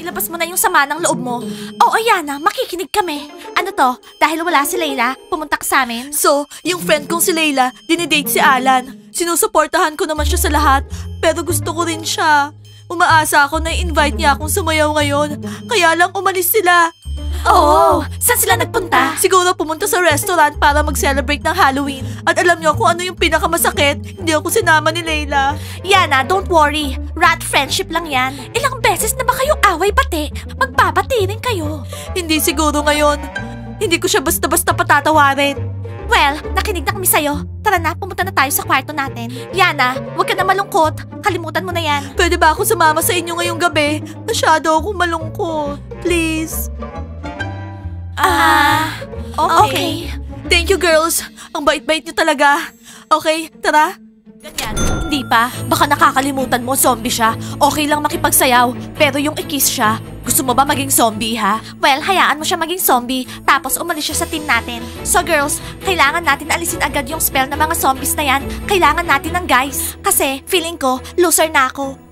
ilabas mo na yung sama ng loob mo. Oo, Yana, makikinig kami. Ano to? Dahil wala si Layla, pumunta ka sa amin? So, yung friend kong si Layla, dinidate si Alan. Sinusuportahan ko naman siya sa lahat, pero gusto ko rin siya. Umaasa ako na i-invite niya akong sumayaw ngayon, kaya lang umalis sila. Oo, saan sila nagpunta? Siguro pumunta sa restaurant para mag-celebrate ng Halloween. At alam niyo kung ano yung pinakamasakit? Hindi ako sinama ni Layla. Yana, don't worry. Rat friendship lang yan. Ilang beses na ba kayo away bate? Magbabati rin kayo. Hindi siguro ngayon. Hindi ko siya basta-basta patatawarin. Well, nakinig na kami sa'yo. Tara na, pumunta na tayo sa kwarto natin. Yana, huwag ka na malungkot. Kalimutan mo na yan. Pwede ba ako sumama sa inyo ngayong gabi? Masyado akong malungkot. Please. Okay. Thank you, girls. Ang bait-bait niyo talaga. Okay, tara. Ganyan. Hindi pa. Baka nakakalimutan mo, zombie siya. Okay lang makipagsayaw, pero yung i-kiss siya, gusto mo ba maging zombie, ha? Well, hayaan mo siya maging zombie, tapos umalis siya sa team natin. So girls, kailangan natin alisin agad yung spell ng mga zombies na yan. Kailangan natin ng guys. Kasi, feeling ko, loser na ako.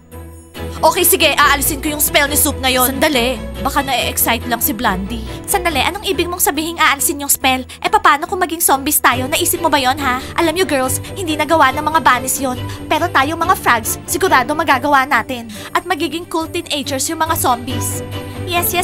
Okay, sige, aalisin ko yung spell ni Soup ngayon. Sandali, baka na-excite lang si Blandy. Sandali, anong ibig mong sabihin aalisin yung spell? Paano kung maging zombies tayo? Naisip mo ba yon, ha? Alam nyo girls, hindi nagawa ng mga bunnies yon. Pero tayong mga frogs, sigurado magagawa natin. At magiging cool teenagers yung mga zombies. Yes.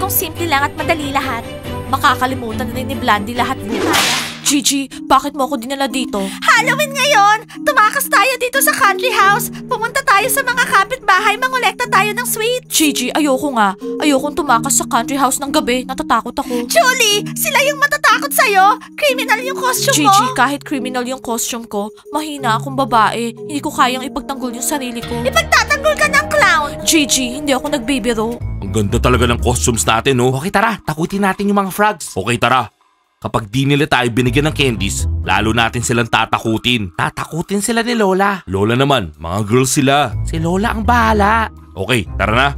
Kung simple lang at madali lahat. Makakalimutan rin ni Blandy lahat buhay. Gigi, bakit mo ako dinala dito? Halloween ngayon! Tumakas tayo dito sa country house. Pumunta tayo sa mga kapitbahay, mangolekta tayo ng sweet. Gigi, ayoko nga. Ayokong tumakas sa country house ng gabi. Natatakot ako. Julie, sila yung matatakot sa'yo. Criminal yung costume mo. Gigi, kahit criminal yung costume ko, mahina akong babae. Hindi ko kayang ipagtanggol yung sarili ko. Ipagtatanggol ka ng clown. Gigi, hindi ako nagbibiro. Ang ganda talaga ng costumes natin, no? Okay, tara. Takutin natin yung mga frogs. Okay, tara. Kapag di nila tayo binigyan ng candies, lalo natin silang tatakutin. Tatakutin sila ni Lola. Lola naman, mga girls sila. Si Lola ang bahala. Okay, tara na.